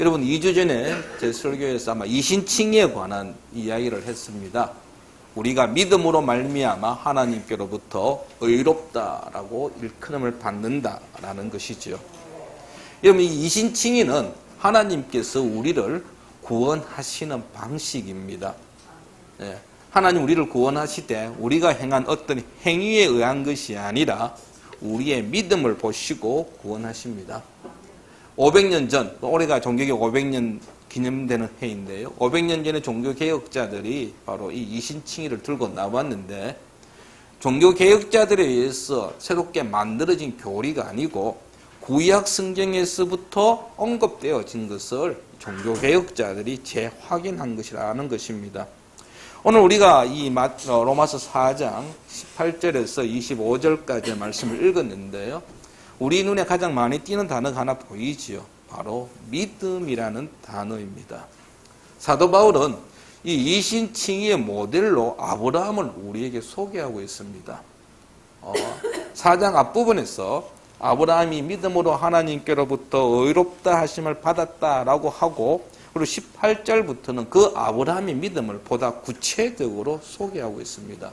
여러분 2주 전에 제 설교에서 아마 이신칭에 관한 이야기를 했습니다. 우리가 믿음으로 말미암아 하나님께로부터 의롭다라고 일컬음을 받는다라는 것이죠. 여러분 이 이신칭의는 하나님께서 우리를 구원하시는 방식입니다. 하나님 우리를 구원하시되 우리가 행한 어떤 행위에 의한 것이 아니라 우리의 믿음을 보시고 구원하십니다. 500년 전, 올해가 종교개혁 500년 기념되는 해인데요. 500년 전에 종교개혁자들이 바로 이 이신칭의를 들고 나왔는데 종교개혁자들에 의해서 새롭게 만들어진 교리가 아니고 구약 성경에서부터 언급되어진 것을 종교개혁자들이 재확인한 것이라는 것입니다. 오늘 우리가 이 로마서 4장 18절에서 25절까지의 말씀을 읽었는데요. 우리 눈에 가장 많이 띄는 단어가 하나 보이지요. 바로 믿음이라는 단어입니다. 사도 바울은 이 이신칭의의 모델로 아브라함을 우리에게 소개하고 있습니다. 4장 앞부분에서 아브라함이 믿음으로 하나님께로부터 의롭다 하심을 받았다라고 하고 그리고 18절부터는 그 아브라함의 믿음을 보다 구체적으로 소개하고 있습니다.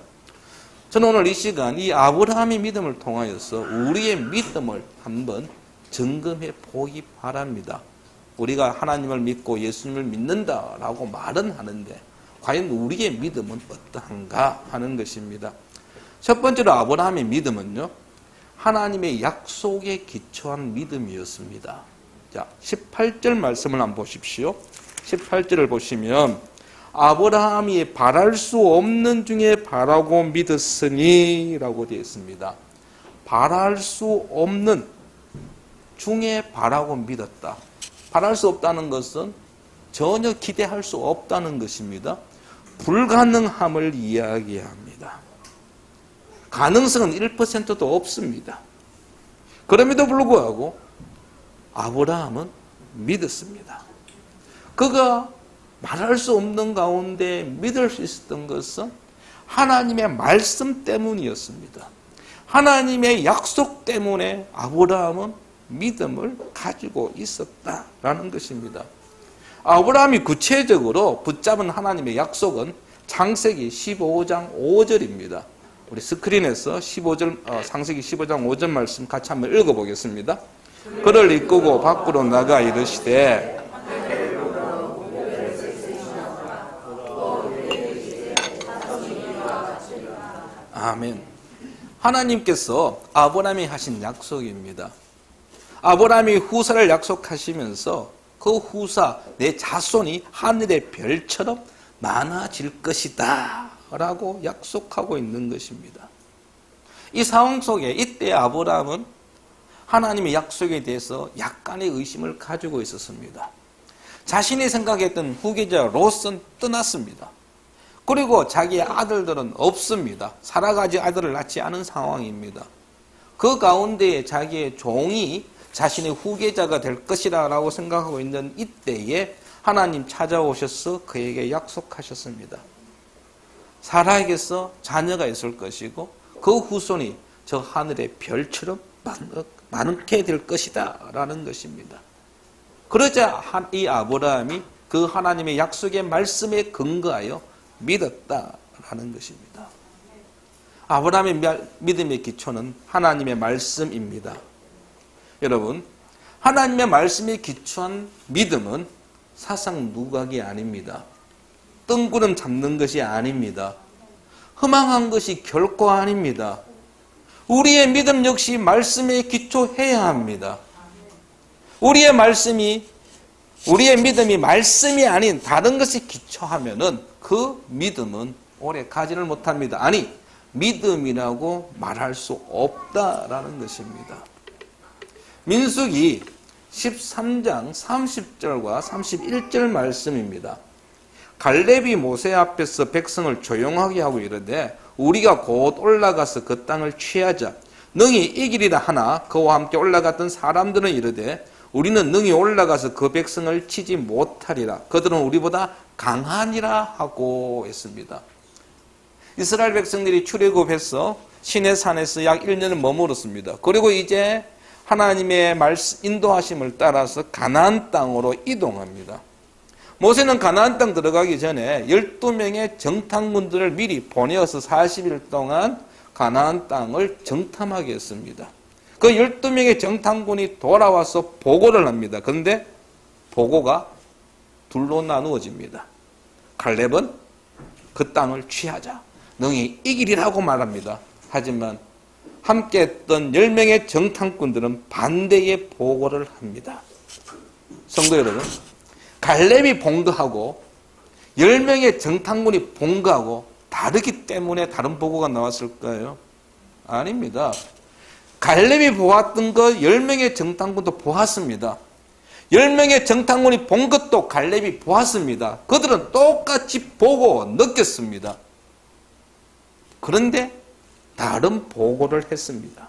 저는 오늘 이 시간 이 아브라함의 믿음을 통하여서 우리의 믿음을 한번 점검해 보기 바랍니다. 우리가 하나님을 믿고 예수님을 믿는다라고 말은 하는데 과연 우리의 믿음은 어떠한가 하는 것입니다. 첫 번째로 아브라함의 믿음은요, 하나님의 약속에 기초한 믿음이었습니다. 자, 18절 말씀을 한번 보십시오. 18절을 보시면 아브라함이 바랄 수 없는 중에 바라고 믿었으니 라고 되어 있습니다. 바랄 수 없는 중에 바라고 믿었다. 바랄 수 없다는 것은 전혀 기대할 수 없다는 것입니다. 불가능함을 이야기합니다. 가능성은 1%도 없습니다. 그럼에도 불구하고 아브라함은 믿었습니다. 그가 말할 수 없는 가운데 믿을 수 있었던 것은 하나님의 말씀 때문이었습니다. 하나님의 약속 때문에 아브라함은 믿음을 가지고 있었다라는 것입니다. 아브라함이 구체적으로 붙잡은 하나님의 약속은 창세기 15장 5절입니다. 우리 스크린에서 15절, 창세기 15장 5절 말씀 같이 한번 읽어보겠습니다. 그를 이끄고 밖으로 나가 이르시되 아멘. 하나님께서 아브라함이 하신 약속입니다. 아브라함이 후사를 약속하시면서 그 후사 내 자손이 하늘의 별처럼 많아질 것이다 라고 약속하고 있는 것입니다. 이 상황 속에 이때 아브라함은 하나님의 약속에 대해서 약간의 의심을 가지고 있었습니다. 자신이 생각했던 후계자 롯은 떠났습니다. 그리고 자기의 아들들은 없습니다. 살아가지 아들을 낳지 않은 상황입니다. 그 가운데에 자기의 종이 자신의 후계자가 될 것이다 라고 생각하고 있는 이때에 하나님 찾아오셔서 그에게 약속하셨습니다. 사라에게서 자녀가 있을 것이고 그 후손이 저 하늘의 별처럼 많게 될 것이다 라는 것입니다. 그러자 이 아브라함이 그 하나님의 약속의 말씀에 근거하여 믿었다라는 것입니다. 아브라함의 믿음의 기초는 하나님의 말씀입니다. 여러분, 하나님의 말씀에 기초한 믿음은 사상 누각이 아닙니다. 뜬구름 잡는 것이 아닙니다. 허망한 것이 결코 아닙니다. 우리의 믿음 역시 말씀에 기초해야 합니다. 우리의 믿음이 말씀이 아닌 다른 것에 기초하면은 그 믿음은 오래 가지를 못합니다. 아니, 믿음이라고 말할 수 없다라는 것입니다. 민수기 13장 30절과 31절 말씀입니다. 갈렙이 모세 앞에서 백성을 조용하게 하고 이르되 우리가 곧 올라가서 그 땅을 취하자. 능히 이기리라 하나 그와 함께 올라갔던 사람들은 이르되 우리는 능히 올라가서 그 백성을 치지 못하리라. 그들은 우리보다 강하니라 하고 했습니다. 이스라엘 백성들이 출애굽해서 시내산에서 약 1년을 머물었습니다. 그리고 이제 하나님의 인도하심을 따라서 가나안 땅으로 이동합니다. 모세는 가나안 땅 들어가기 전에 12명의 정탐꾼들을 미리 보내어서 40일 동안 가나안 땅을 정탐하게 했습니다. 그 12명의 정탐꾼이 돌아와서 보고를 합니다. 그런데 보고가 둘로 나누어집니다. 갈렙은 그 땅을 취하자, 너희 이기리라고 말합니다. 하지만 함께 했던 10명의 정탐꾼들은 반대의 보고를 합니다. 성도 여러분, 갈렙이 본 거하고 10명의 정탐꾼이 본 거하고 다르기 때문에 다른 보고가 나왔을까요? 아닙니다. 갈렙이 보았던 거 10명의 정탐꾼도 보았습니다. 10명의 정탐꾼이 본 것도 갈렙이 보았습니다. 그들은 똑같이 보고 느꼈습니다. 그런데 다른 보고를 했습니다.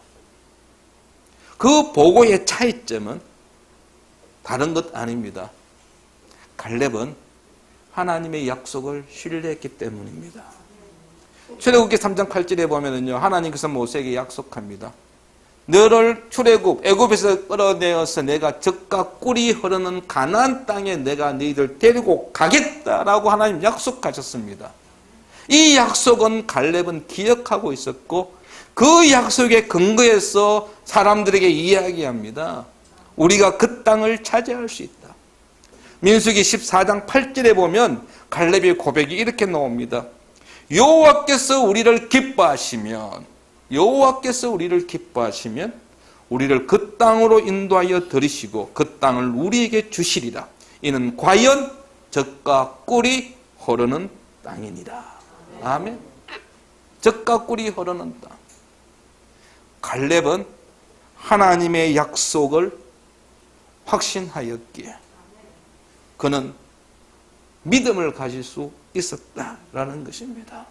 그 보고의 차이점은 다른 것 아닙니다. 갈렙은 하나님의 약속을 신뢰했기 때문입니다. 출애굽기 3장 8절에 보면은요, 하나님께서 모세에게 약속합니다. 너를 출애굽 애굽에서 끌어내어서 내가 젖과 꿀이 흐르는 가나안 땅에 내가 너희들 데리고 가겠다라고 하나님 약속하셨습니다. 이 약속은 갈렙은 기억하고 있었고 그 약속에 근거해서 사람들에게 이야기합니다. 우리가 그 땅을 차지할 수 있다. 민수기 14장 8절에 보면 갈렙의 고백이 이렇게 나옵니다. 여호와께서 우리를 기뻐하시면 우리를 그 땅으로 인도하여 들이시고 그 땅을 우리에게 주시리라. 이는 과연 젖과 꿀이 흐르는 땅이니라. 아멘. 젖과 꿀이 흐르는 땅. 갈렙은 하나님의 약속을 확신하였기에 그는 믿음을 가질 수 있었다라는 것입니다.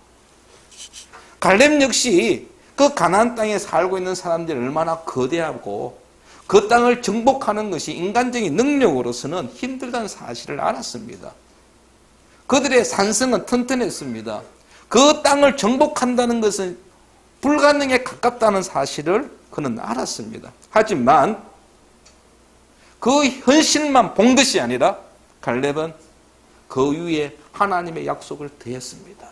갈렙 역시 그 가나안 땅에 살고 있는 사람들이 얼마나 거대하고 그 땅을 정복하는 것이 인간적인 능력으로서는 힘들다는 사실을 알았습니다. 그들의 산성은 튼튼했습니다. 그 땅을 정복한다는 것은 불가능에 가깝다는 사실을 그는 알았습니다. 하지만 그 현실만 본 것이 아니라 갈렙은 그 위에 하나님의 약속을 더했습니다.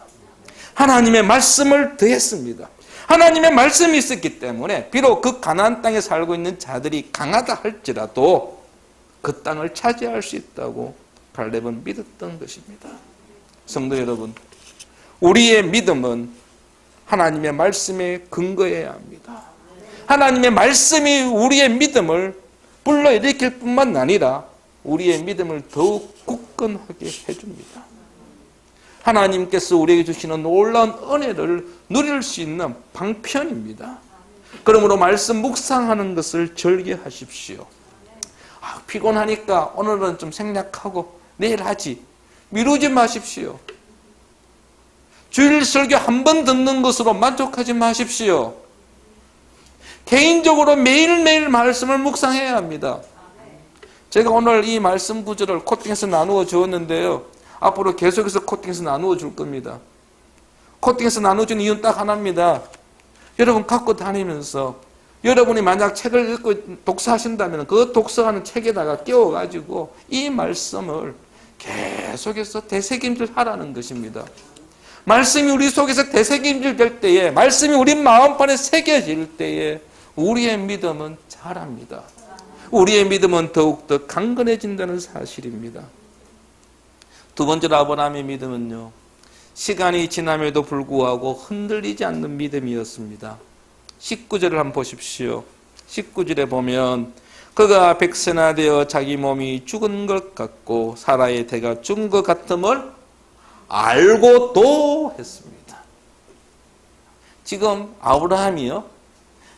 하나님의 말씀을 더했습니다. 하나님의 말씀이 있었기 때문에 비록 그 가나안 땅에 살고 있는 자들이 강하다 할지라도 그 땅을 차지할 수 있다고 갈렙은 믿었던 것입니다. 성도 여러분, 우리의 믿음은 하나님의 말씀에 근거해야 합니다. 하나님의 말씀이 우리의 믿음을 불러일으킬 뿐만 아니라 우리의 믿음을 더욱 굳건하게 해줍니다. 하나님께서 우리에게 주시는 놀라운 은혜를 누릴 수 있는 방편입니다. 그러므로 말씀 묵상하는 것을 즐겨하십시오. 피곤하니까 오늘은 좀 생략하고 내일 하지. 미루지 마십시오. 주일 설교 한 번 듣는 것으로 만족하지 마십시오. 개인적으로 매일매일 말씀을 묵상해야 합니다. 제가 오늘 이 말씀 구절을 코팅해서 나누어 주었는데요. 앞으로 계속해서 코팅해서 나누어 줄 겁니다. 코팅해서 나눠준 이유는 딱 하나입니다. 여러분 갖고 다니면서 여러분이 만약 책을 읽고 독서하신다면 그 독서하는 책에다가 끼워가지고 이 말씀을 계속해서 되새김질 하라는 것입니다. 말씀이 우리 속에서 되새김질 될 때에, 말씀이 우리 마음판에 새겨질 때에 우리의 믿음은 자랍니다. 우리의 믿음은 더욱더 강건해진다는 사실입니다. 두 번째로 아브라함의 믿음은요, 시간이 지남에도 불구하고 흔들리지 않는 믿음이었습니다. 19절을 한번 보십시오. 19절에 보면 그가 백세나 되어 자기 몸이 죽은 것 같고 사라의 태가 죽은 것 같음을 알고도 했습니다. 지금 아브라함이요,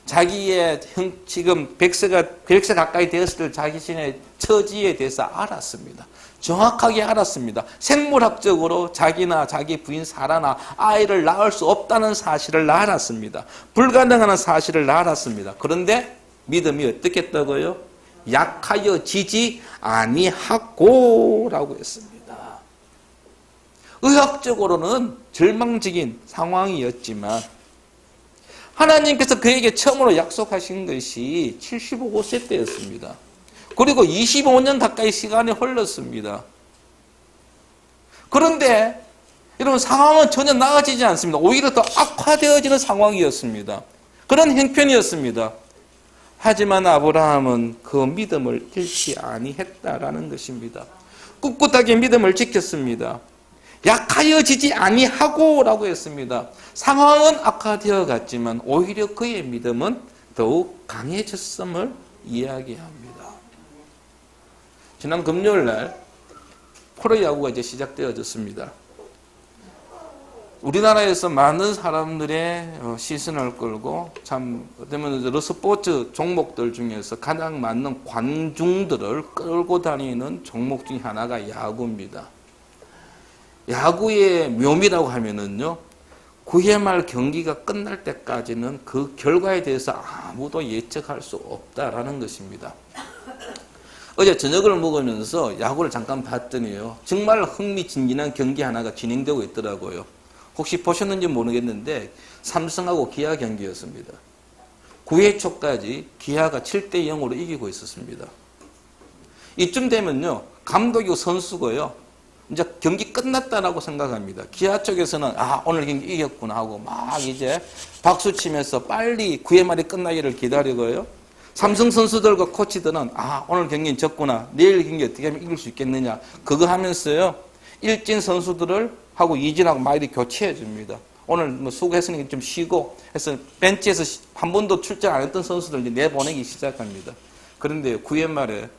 자기의 지금 100세 가까이 되었을 때 자기 신의 처지에 대해서 알았습니다. 정확하게 알았습니다. 생물학적으로 자기나 자기 부인 사라나 아이를 낳을 수 없다는 사실을 알았습니다. 불가능한 사실을 알았습니다. 그런데 믿음이 어떻게 했다고요? 약하여 지지 아니하고 라고 했습니다. 의학적으로는 절망적인 상황이었지만 하나님께서 그에게 처음으로 약속하신 것이 75세 때였습니다. 그리고 25년 가까이 시간이 흘렀습니다. 그런데 여러분 상황은 전혀 나아지지 않습니다. 오히려 더 악화되어지는 상황이었습니다. 그런 형편이었습니다. 하지만 아브라함은 그 믿음을 잃지 아니했다라는 것입니다. 꿋꿋하게 믿음을 지켰습니다. 약하여지지 아니하고라고 했습니다. 상황은 악화되어 갔지만 오히려 그의 믿음은 더욱 강해졌음을 이야기합니다. 지난 금요일 날 프로야구가 이제 시작되어졌습니다. 우리나라에서 많은 사람들의 시선을 끌고 참 어쩌면 스포츠 종목들 중에서 가장 많은 관중들을 끌고 다니는 종목 중에 하나가 야구입니다. 야구의 묘미라고 하면은요, 9회 말 경기가 끝날 때까지는 그 결과에 대해서 아무도 예측할 수 없다라는 것입니다. 어제 저녁을 먹으면서 야구를 잠깐 봤더니요, 정말 흥미진진한 경기 하나가 진행되고 있더라고요. 혹시 보셨는지 모르겠는데 삼성하고 기아 경기였습니다. 9회 초까지 기아가 7대 0으로 이기고 있었습니다. 이쯤 되면요, 감독이고 선수고요, 이제 경기 끝났다라고 생각합니다. 기아 쪽에서는 오늘 경기 이겼구나 하고 막 이제 박수 치면서 빨리 9회 말이 끝나기를 기다리고요, 삼성 선수들과 코치들은 오늘 경기는 졌구나, 내일 경기 어떻게 하면 이길 수 있겠느냐, 그거 하면서요, 일진 선수들을 하고 이진하고 막 이렇게 교체해 줍니다. 오늘 뭐 수고했으니까 좀 쉬고 해서 벤치에서 한 번도 출전 안 했던 선수들 이제 내보내기 시작합니다. 그런데 9회 말에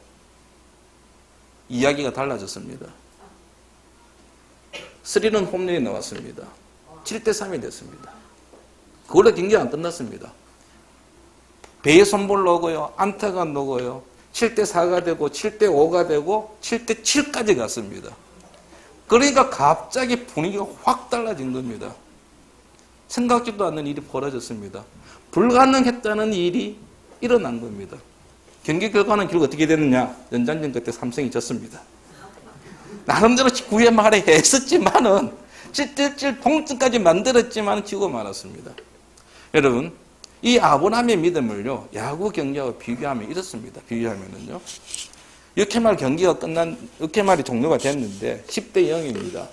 이야기가 달라졌습니다. 3런 홈런이 나왔습니다. 7대 3이 됐습니다. 그걸로 경기가 안 끝났습니다. 배에 손볼 넣고요, 안타가 넣고요, 7대 4가 되고 7대 5가 되고 7대 7까지 갔습니다. 그러니까 갑자기 분위기가 확 달라진 겁니다. 생각지도 않는 일이 벌어졌습니다. 불가능했다는 일이 일어난 겁니다. 경기 결과는 결국 어떻게 됐느냐? 연장전 끝에 삼성이 졌습니다. 나름대로 9회 말에 했었지만은 7대7 동점까지 만들었지만 지고 말았습니다. 여러분, 이 아브라함의 믿음을요, 야구 경기하고 비교하면 이렇습니다. 비교하면은요, 6회 말 경기가 6회 말이 종료가 됐는데 10대 0입니다.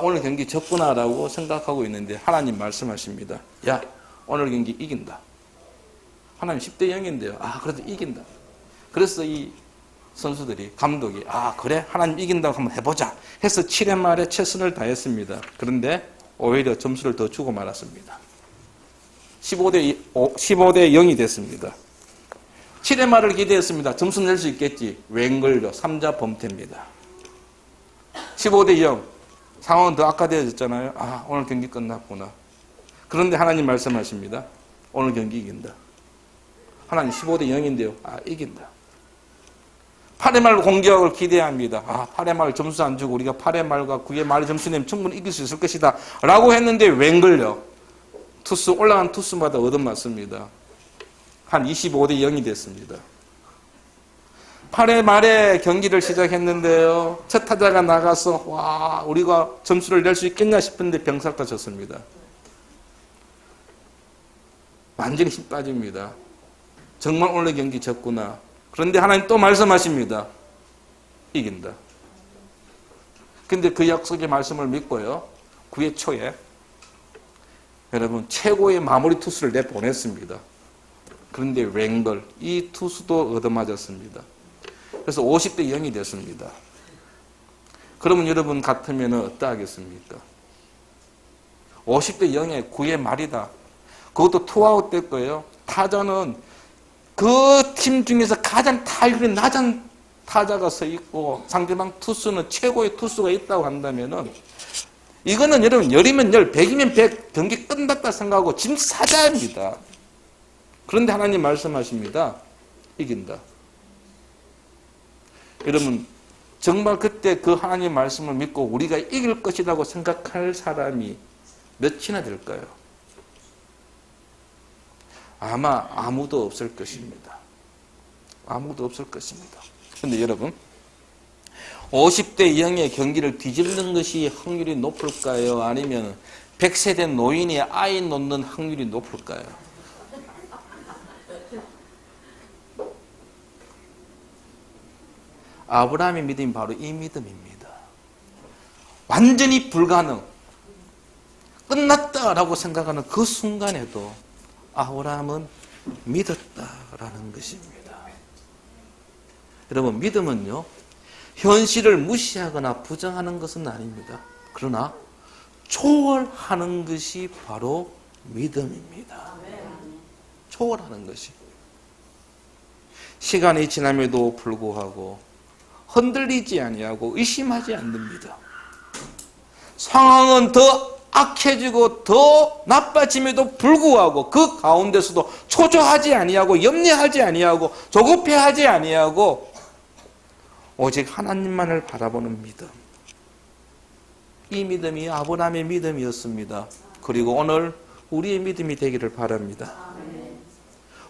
오늘 경기 졌구나라고 생각하고 있는데 하나님 말씀하십니다. 야, 오늘 경기 이긴다. 하나님 10대 0인데요. 그래도 이긴다. 그래서 이 선수들이, 감독이, 그래? 하나님 이긴다고 한번 해보자 해서 7회 말에 최선을 다했습니다. 그런데 오히려 점수를 더 주고 말았습니다. 15대 0이 됐습니다. 7회 말을 기대했습니다. 점수 낼 수 있겠지. 웬걸요. 3자 범퇴입니다. 15대 0. 상황은 더 악화되어졌잖아요. 오늘 경기 끝났구나. 그런데 하나님 말씀하십니다. 오늘 경기 이긴다. 하나님 15대 0인데요. 이긴다. 8회 말 공격을 기대합니다. 8회 말 점수 안 주고 우리가 8회 말과 9회 말에 점수 내면 충분히 이길 수 있을 것이다. 라고 했는데 웬걸요. 올라간 투수마다 얻어맞습니다. 한 25대 0이 됐습니다. 8회 말에 경기를 시작했는데요, 첫 타자가 나가서 우리가 점수를 낼 수 있겠냐 싶은데 병살타 졌습니다. 완전히 힘 빠집니다. 정말 오늘 경기 졌구나. 그런데 하나님 또 말씀하십니다. 이긴다. 근데 그 약속의 말씀을 믿고요, 9회 초에 여러분 최고의 마무리 투수를 내보냈습니다. 그런데 웬걸, 이 투수도 얻어맞았습니다. 그래서 50대 0이 됐습니다. 그러면 여러분 같으면 어떠하겠습니까? 50대 0에 9회 말이다. 그것도 투아웃 됐고요. 타자는 그 팀 중에서 가장 타율이 낮은 타자가 서 있고 상대방 투수는 최고의 투수가 있다고 한다면은 이거는 여러분 10이면 10, 100이면 100 경기 끝났다 생각하고 짐 사자입니다. 그런데 하나님 말씀하십니다. 이긴다. 여러분 정말 그때 그 하나님 말씀을 믿고 우리가 이길 것이라고 생각할 사람이 몇이나 될까요? 아마 아무도 없을 것입니다. 아무도 없을 것입니다. 그런데 여러분 50대 0의 경기를 뒤집는 것이 확률이 높을까요? 아니면 100세대 노인이 아이 놓는 확률이 높을까요? 아브라함의 믿음이 바로 이 믿음입니다. 완전히 불가능, 끝났다라고 생각하는 그 순간에도 아브라함은 믿었다라는 것입니다. 여러분, 믿음은요, 현실을 무시하거나 부정하는 것은 아닙니다. 그러나 초월하는 것이 바로 믿음입니다. 초월하는 것이. 시간이 지남에도 불구하고 흔들리지 아니하고 의심하지 않습니다. 상황은 더 악해지고 더 나빠짐에도 불구하고 그 가운데서도 초조하지 아니하고 염려하지 아니하고 조급해하지 아니하고 오직 하나님만을 바라보는 믿음. 이 믿음이 아브라함의 믿음이었습니다. 그리고 오늘 우리의 믿음이 되기를 바랍니다.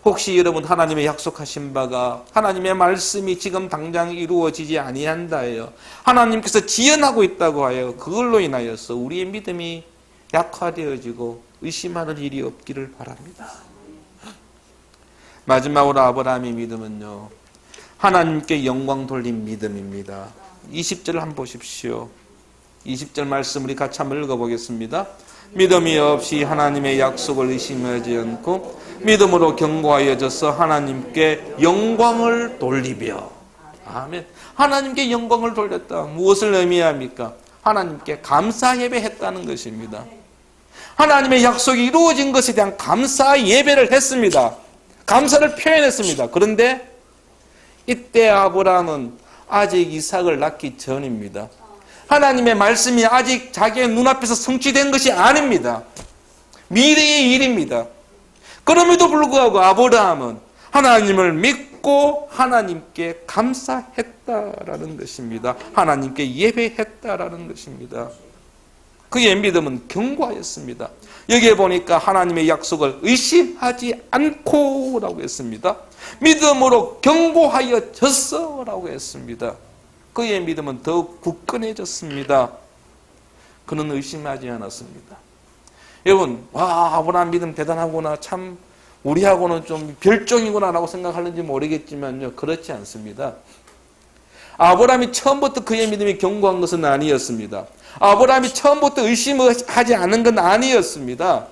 혹시 여러분 하나님의 약속하신 바가 하나님의 말씀이 지금 당장 이루어지지 아니한다예요. 하나님께서 지연하고 있다고 하여 그걸로 인하여서 우리의 믿음이 약화되어지고 의심하는 일이 없기를 바랍니다. 마지막으로 아브라함의 믿음은요, 하나님께 영광 돌린 믿음입니다. 20절 한번 보십시오. 20절 말씀 우리 같이 한번 읽어보겠습니다. 믿음이 없이 하나님의 약속을 의심하지 않고 믿음으로 견고하여져서 하나님께 영광을 돌리며. 아멘. 하나님께 영광을 돌렸다. 무엇을 의미합니까? 하나님께 감사 예배했다는 것입니다. 하나님의 약속이 이루어진 것에 대한 감사 예배를 했습니다. 감사를 표현했습니다. 그런데 이때 아브라함은 아직 이삭을 낳기 전입니다. 하나님의 말씀이 아직 자기의 눈앞에서 성취된 것이 아닙니다. 미래의 일입니다. 그럼에도 불구하고 아브라함은 하나님을 믿고 하나님께 감사했다라는 것입니다. 하나님께 예배했다라는 것입니다. 그의 믿음은 견고하였습니다. 여기에 보니까 하나님의 약속을 의심하지 않고라고 했습니다. 믿음으로 견고하여졌어라고 했습니다. 그의 믿음은 더욱 굳건해졌습니다. 그는 의심하지 않았습니다. 여러분, 와, 아브라함 믿음 대단하구나, 참 우리하고는 좀 별종이구나 라고 생각하는지 모르겠지만요, 그렇지 않습니다. 아브라함이 처음부터 그의 믿음이 견고한 것은 아니었습니다. 아브라함이 처음부터 의심하지 않은 건 아니었습니다.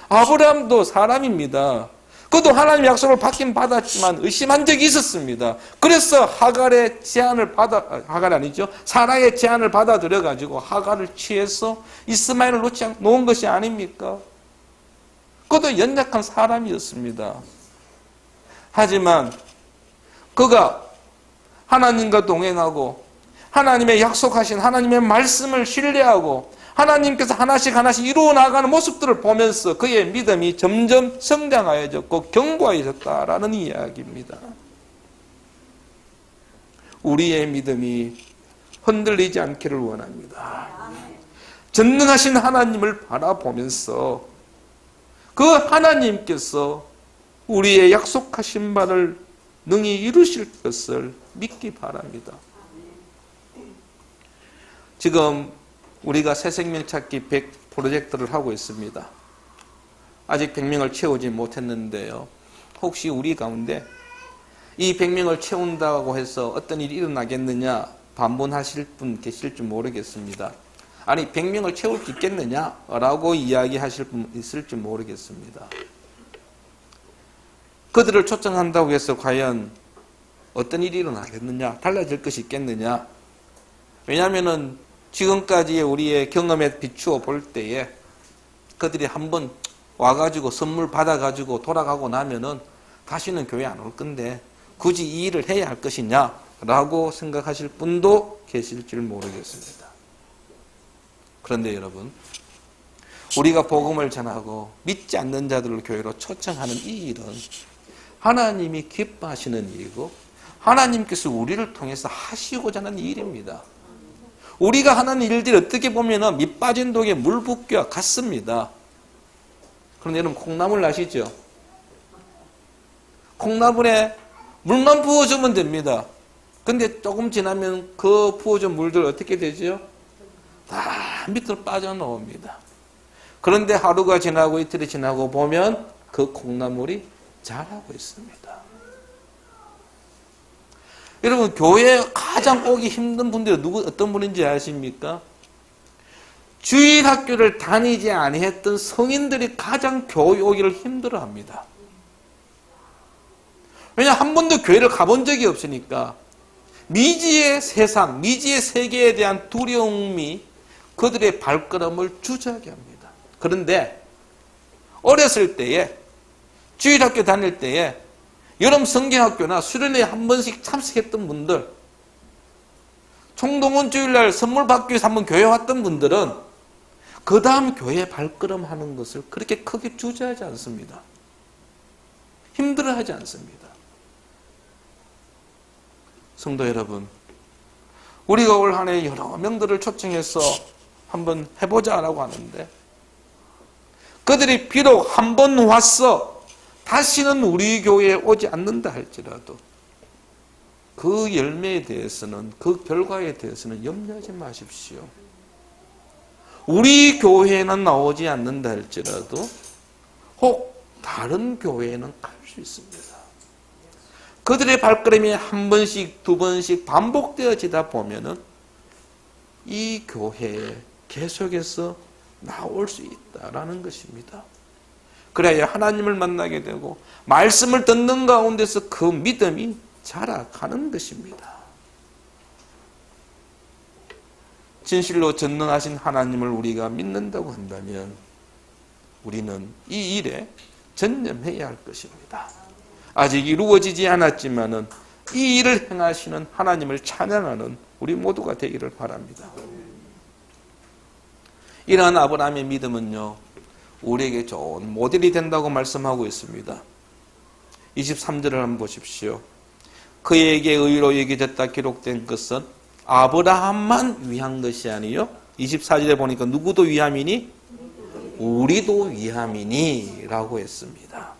아브라함도 사람입니다. 그도 하나님의 약속을 받긴 받았지만 의심한 적이 있었습니다. 그래서 하갈의 제안을 하갈 아니죠, 사라의 제안을 받아들여 가지고 하갈을 취해서 이스마엘을 놓은 것이 아닙니까? 그도 연약한 사람이었습니다. 하지만 그가 하나님과 동행하고 하나님의 약속하신 하나님의 말씀을 신뢰하고 하나님께서 하나씩 하나씩 이루어 나가는 모습들을 보면서 그의 믿음이 점점 성장하여졌고 견고해졌다라는 이야기입니다. 우리의 믿음이 흔들리지 않기를 원합니다. 전능하신 하나님을 바라보면서 그 하나님께서 우리의 약속하신 바를 능히 이루실 것을 믿기 바랍니다. 지금 우리가 새생명 찾기 100 프로젝트를 하고 있습니다. 아직 100명을 채우지 못했는데요, 혹시 우리 가운데 이 100명을 채운다고 해서 어떤 일이 일어나겠느냐 반문하실 분 계실지 모르겠습니다. 아니, 100명을 채울 수 있겠느냐라고 이야기하실 분 있을지 모르겠습니다. 그들을 초청한다고 해서 과연 어떤 일이 일어나겠느냐, 달라질 것이 있겠느냐. 왜냐하면 지금까지의 우리의 경험에 비추어 볼 때에 그들이 한번 와가지고 선물 받아가지고 돌아가고 나면은 다시는 교회 안 올 건데 굳이 이 일을 해야 할 것이냐라고 생각하실 분도 계실지 모르겠습니다. 그런데 여러분, 우리가 복음을 전하고 믿지 않는 자들을 교회로 초청하는 이 일은 하나님이 기뻐하시는 일이고 하나님께서 우리를 통해서 하시고자 하는 일입니다. 우리가 하는 일들이 어떻게 보면 밑 빠진 독에 물 붓기와 같습니다. 그런데 여러분, 콩나물 아시죠? 콩나물에 물만 부어주면 됩니다. 근데 조금 지나면 그 부어준 물들 어떻게 되죠? 다 밑으로 빠져나옵니다. 그런데 하루가 지나고 이틀이 지나고 보면 그 콩나물이 자라고 있습니다. 여러분, 교회에 가장 오기 힘든 분들이 어떤 분인지 아십니까? 주일 학교를 다니지 아니했던 성인들이 가장 교회 오기를 힘들어합니다. 왜냐, 한 번도 교회를 가본 적이 없으니까 미지의 세상, 미지의 세계에 대한 두려움이 그들의 발걸음을 주저하게 합니다. 그런데 어렸을 때에, 주일학교 다닐 때에 여름 성경학교나 수련회에 한 번씩 참석했던 분들, 총동원 주일날 선물 받기 위해서 한번 교회 왔던 분들은 그 다음 교회 발걸음 하는 것을 그렇게 크게 주저하지 않습니다. 힘들어하지 않습니다. 성도 여러분, 우리가 올 한 해 여러 명들을 초청해서 한번 해보자라고 하는데, 그들이 비록 한 번 왔어 다시는 우리 교회에 오지 않는다 할지라도 그 열매에 대해서는, 그 결과에 대해서는 염려하지 마십시오. 우리 교회에는 나오지 않는다 할지라도 혹 다른 교회에는 갈 수 있습니다. 그들의 발걸음이 한 번씩, 두 번씩 반복되어지다 보면은 이 교회에 계속해서 나올 수 있다라는 것입니다. 그래야 하나님을 만나게 되고 말씀을 듣는 가운데서 그 믿음이 자라가는 것입니다. 진실로 전능하신 하나님을 우리가 믿는다고 한다면 우리는 이 일에 전념해야 할 것입니다. 아직 이루어지지 않았지만은 이 일을 행하시는 하나님을 찬양하는 우리 모두가 되기를 바랍니다. 이러한 아브라함의 믿음은요, 우리에게 좋은 모델이 된다고 말씀하고 있습니다. 23절을 한번 보십시오. 그에게 의로 여겨졌다 기록된 것은 아브라함만 위한 것이 아니요, 24절에 보니까 누구도 위함이니? 우리도 위함이니 라고 했습니다.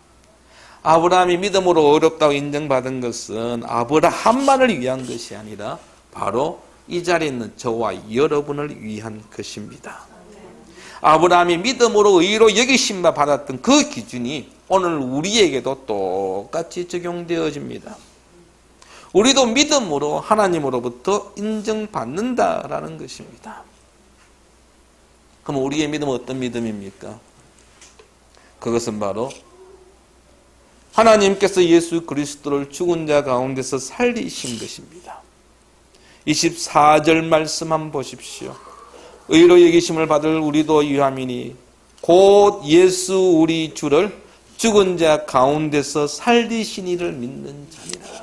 아브라함이 믿음으로 의롭다고 인정받은 것은 아브라함만을 위한 것이 아니라 바로 이 자리에 있는 저와 여러분을 위한 것입니다. 아브라함이 믿음으로 의로 여기심만 받았던 그 기준이 오늘 우리에게도 똑같이 적용되어집니다. 우리도 믿음으로 하나님으로부터 인정받는다라는 것입니다. 그럼 우리의 믿음은 어떤 믿음입니까? 그것은 바로 하나님께서 예수 그리스도를 죽은 자 가운데서 살리신 것입니다. 24절 말씀 한번 보십시오. 의로 여기심을 받을 우리도 위함이니 곧 예수 우리 주를 죽은 자 가운데서 살리신 이를 믿는 자니라.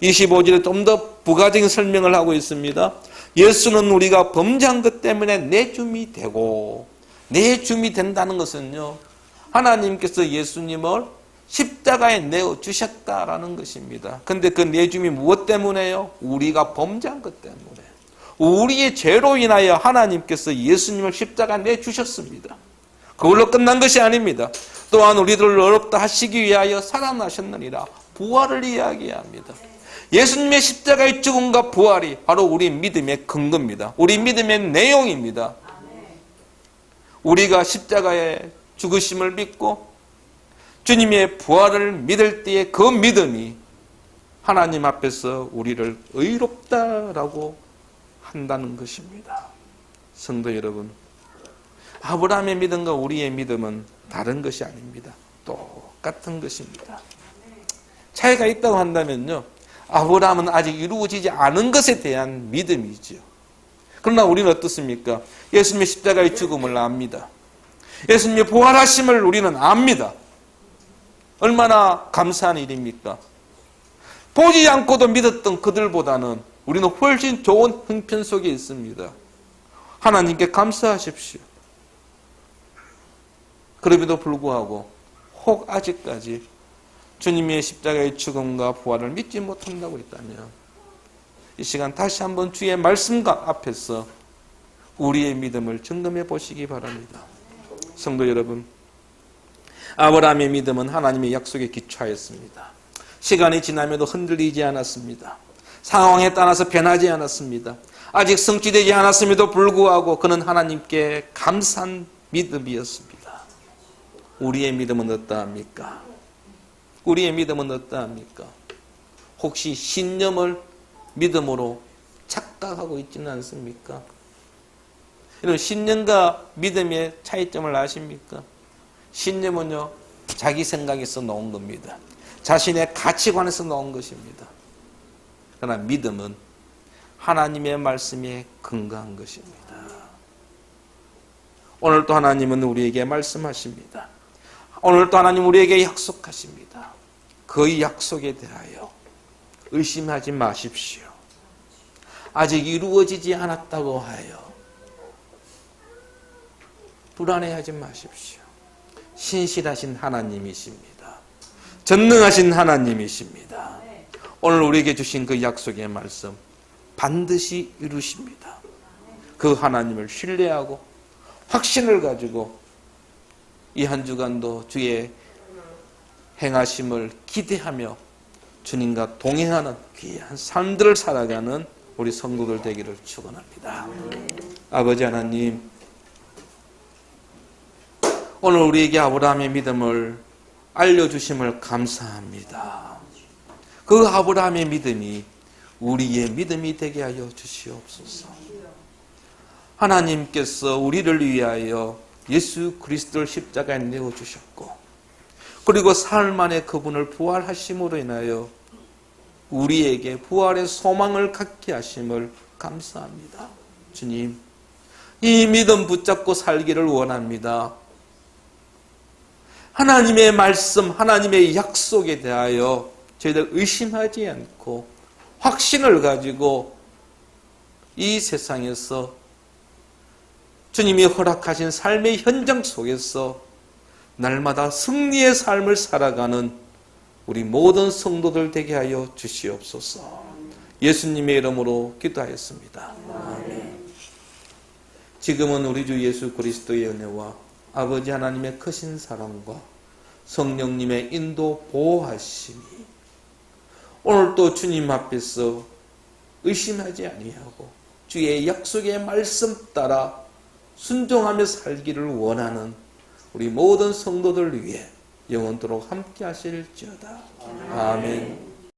25절에 좀 더 부가적인 설명을 하고 있습니다. 예수는 우리가 범죄한 것 때문에 내줌이 되고, 내줌이 된다는 것은요, 하나님께서 예수님을 십자가에 내어주셨다라는 것입니다. 그런데 그 내줌이 무엇 때문에요? 우리가 범죄한 것 때문에. 우리의 죄로 인하여 하나님께서 예수님을 십자가에 내주셨습니다. 그걸로 끝난 것이 아닙니다. 또한 우리들을 어렵다 하시기 위하여 살아나셨느니라. 부활을 이야기합니다. 예수님의 십자가의 죽음과 부활이 바로 우리 믿음의 근거입니다. 우리 믿음의 내용입니다. 우리가 십자가의 죽으심을 믿고 주님의 부활을 믿을 때의 그 믿음이 하나님 앞에서 우리를 의롭다라고 한다는 것입니다. 성도 여러분, 아브라함의 믿음과 우리의 믿음은 다른 것이 아닙니다. 똑같은 것입니다. 차이가 있다고 한다면요, 아브라함은 아직 이루어지지 않은 것에 대한 믿음이죠. 그러나 우리는 어떻습니까? 예수님의 십자가의 죽음을 압니다. 예수님의 부활하심을 우리는 압니다. 얼마나 감사한 일입니까? 보지 않고도 믿었던 그들보다는 우리는 훨씬 좋은 형편 속에 있습니다. 하나님께 감사하십시오. 그럼에도 불구하고 혹 아직까지 주님의 십자가의 죽음과 부활을 믿지 못한다고 있다면 이 시간 다시 한번 주의 말씀과 앞에서 우리의 믿음을 점검해 보시기 바랍니다. 성도 여러분, 아브라함의 믿음은 하나님의 약속에 기초하였습니다. 시간이 지나면도 흔들리지 않았습니다. 상황에 따라서 변하지 않았습니다. 아직 성취되지 않았음에도 불구하고 그는 하나님께 감사한 믿음이었습니다. 우리의 믿음은 어떠합니까? 우리의 믿음은 어떠합니까? 혹시 신념을 믿음으로 착각하고 있지는 않습니까? 여러분, 신념과 믿음의 차이점을 아십니까? 신념은요, 자기 생각에서 나온 겁니다. 자신의 가치관에서 나온 것입니다. 그러나 믿음은 하나님의 말씀에 근거한 것입니다. 오늘도 하나님은 우리에게 말씀하십니다. 오늘도 하나님 우리에게 약속하십니다. 그 약속에 대하여 의심하지 마십시오. 아직 이루어지지 않았다고 하여 불안해하지 마십시오. 신실하신 하나님이십니다. 전능하신 하나님이십니다. 오늘 우리에게 주신 그 약속의 말씀 반드시 이루십니다. 그 하나님을 신뢰하고 확신을 가지고 이 한 주간도 주의 행하심을 기대하며 주님과 동행하는 귀한 삶들을 살아가는 우리 성도들 되기를 축원합니다. 아버지 하나님, 오늘 우리에게 아브라함의 믿음을 알려주심을 감사합니다. 그 아브라함의 믿음이 우리의 믿음이 되게 하여 주시옵소서. 하나님께서 우리를 위하여 예수 그리스도를 십자가에 내어주셨고, 그리고 사흘 만에 그분을 부활하심으로 인하여 우리에게 부활의 소망을 갖게 하심을 감사합니다. 주님, 이 믿음 붙잡고 살기를 원합니다. 하나님의 말씀, 하나님의 약속에 대하여 저희들 의심하지 않고 확신을 가지고 이 세상에서 주님이 허락하신 삶의 현장 속에서 날마다 승리의 삶을 살아가는 우리 모든 성도들 되게 하여 주시옵소서. 예수님의 이름으로 기도하였습니다. 아멘. 지금은 우리 주 예수 그리스도의 은혜와 아버지 하나님의 크신 사랑과 성령님의 인도 보호하심이 오늘도 주님 앞에서 의심하지 아니하고 주의 약속의 말씀 따라 순종하며 살기를 원하는 우리 모든 성도들 위해 영원토록 함께 하실지어다. 아멘.